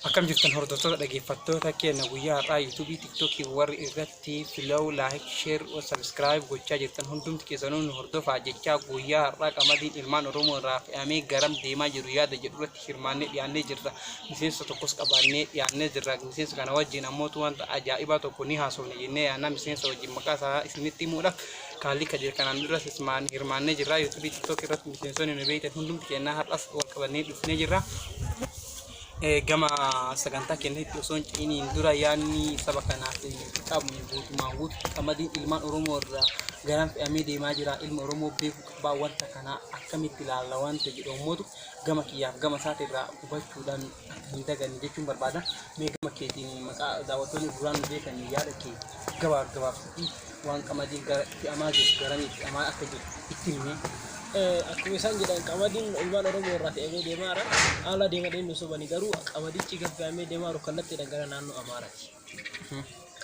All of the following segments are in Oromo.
Akkam jirtan hordoftoota dhaggeeffattoota keenya guyyaa har'aa yuutuubii tiiktookii warri irratti filoo laayik sheer sabiskiraayib gochaa jirtan hundumti keessanuu nu hordofaa jechaa guyyaa har'aa qamadiin ilmaan oromoo irraa fe'amee garam deemaa jiru yaada jedhu irratti hirmaannee dhiyaannee jirra. Miseensa tokkos qabaannee dhiyaannee jirra. Miseensa kana wajjin ammoo wanta ajaa'ibaa tokko ni haasofne jennee yaannaa miseensa wajjin maqaa isaa isinitti himuudhaaf kaalli kajeer kanaan duras hirmaannee jirra. Yuutuubii tiiktookii irratti miseensonni nu beektan hundumti keenyaa har'as wal qabannee dhufnee jirra. Gama sagantaa keenyatti osoo hin ciniin dura yaadni saba kanaaf qabnu guutumaan guutuu qamadiin ilmaan oromoo irraa garam fe'amee deemaa jira. Ilma oromoo beekuu qabaa wanta kanaa akkamitti ilaalla wanta jedhamuutu gama kiyyaaf gama isaati irraa hubachuudhaan hin daganne jechuun barbaada. Mee gama keetiin maqaa daawwattoonni duraan nu beekan yaada kee gabaabsitii waan qamadiin fe'amaa jiru garamitti fe'amaa akka jiru itti himee. Akkuma isaan jedhan qamadiin ilmaan oromoo irraa fe'amee deemaa jira. Haala deemadhee nu sobanii garuu qamadichi kan fe'amee deemaa jiru kallattiidhaan gara naannoo Amaaraati.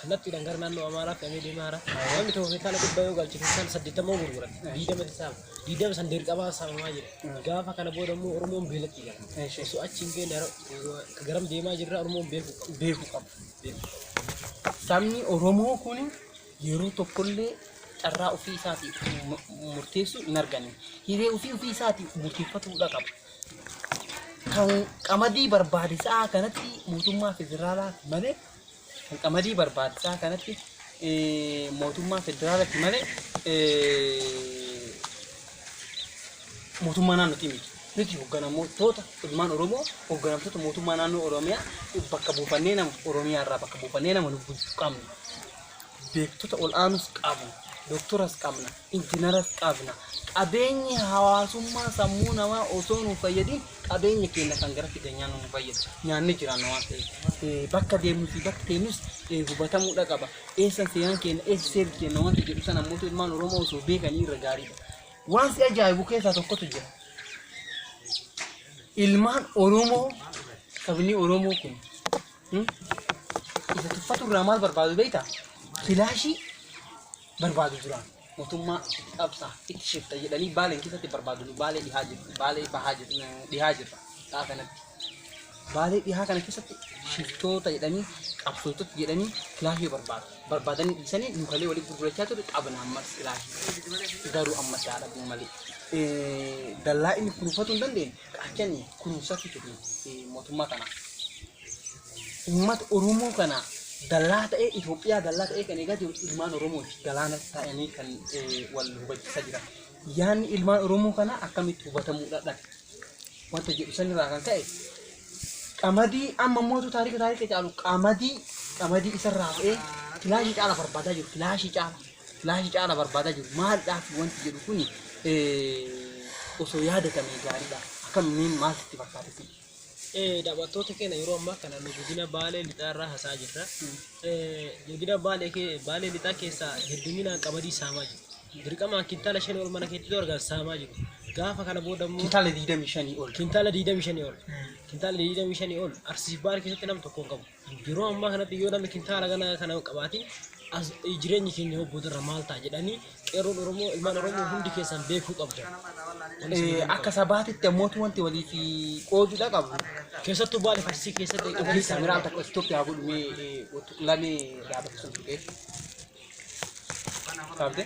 Kallattiidhaan gara naannoo Amaaraa fe'amee deemaa jira. Namni tokko keetaan dhibba yoo galchu keetaan 80 gurgurata. 20 isaa 20 san dirqamaa saamaa jira. Gaafa kana booda immoo oromoon beelatti gala. Osoo achi hin geenye garam deemaa jirra oromoon beekuu qaba. Sabni oromoo kun yeroo tokkollee carraa ofii isaatiif murteessu hin arganne. Hiree ofii isaatiif murteeffatuudha qaba. Kan qamadii barbaachisaa kanatti mootummaa federaalaa malee kan qamadii barbaachisaa kanatti mootummaa federaalaatti malee mootummaa naannootti miti. Nuti hoogganamtoota ilmaan oromoo hoogganamtoota mootummaa naannoo oromiyaa bakka buufannee nama oromiyaa irraa bakka buufannee nama nu bulchu qabna. Beektota ol aanus qabna. Doktoras qabna, injiinaras qabna. Qabeenyi hawaasummaa sammuu namaa osoo nu fayyadin qabeenya keenya kan gara fideenyaa nu fayyadu. Nyaanni jiraan waan ta'eef bakka deemnuu fi bakka teenyus hubatamuudha qaba. Eessa seenaan keenya eessa seerri keenya wanta jedhu sana mootu ilmaan oromoo osoo beekanii irra gaariidha. Waan si ajaa'ibu keessaa tokkotu jira. Ilmaan oromoo sabni oromoo kun isa tuffatu irraa maal barbaadu beektaa? Filaashii barbaadu jiraan mootummaa qabsaa itti shifta jedhanii baaleen keessatti barbaadu baalee dhihaa jiru baalee bahaa jiru dhihaa jirra dhaa kanatti baalee dhihaa kana keessatti shiftoota jedhanii qabsootota jedhanii filaashii barbaadanii dhiisanii nukalee waliin gurgurachaa ture qabna ammas filaashii garuu ammas dhaabuu malee dallaa inni kunuunfatu hin dandeenye qaachanii kunuunsatti ture mootummaa kana uummata oromoo kana dallaa ta'ee Itoophiyaa dallaa ta'ee kan eegaa jiru ilmaan oromooti galaana ta'anii kan wal hubachiisaa jiran. Yaanni ilmaan oromoo kana akkamitti hubatamuudha dha wanta jedhu sanirraa kan ka'e qamadii amma mootu taarika caalu qamadii isarraa fe'ee filaashii caala barbaadaa jiru filaashii caala barbaadaa jiru maaldhaaf wanti jedhu kun osoo yaadatamee gaariidha akkamiin maalitti fakkaate. Daawwattoota keenya yeroo ammaa kana godina Baalee lixaa irraa hasaa jirra. Godina Baalee lixaa keessaa hedduminaan qamadii saamaa jiru. Dirqamaan kintaala 5 ol mana keessatti argaa saamaa jiru. Gaafa kana booda immoo kintaala 25 ol. Kintaala 25 ol. Kintaala 25 ol. Arsii Baalee keessatti nama tokko qabu. Yeroo ammaa kanatti yoo namni kintaala kana qabaatiin jireenyi keenya boodarra maal ta'a jedhanii qeerroon oromoo ilmaan oromoo hundi keessan beekuu qabdu. Akka sabaatitti ammoo wanti walii fi qooduudha qabu. Keessattuu Baalee Farsii keessatti qophiin samiraa takka Itoophiyaa godhumee lamee dhaabatu sun tuqee. Saabde?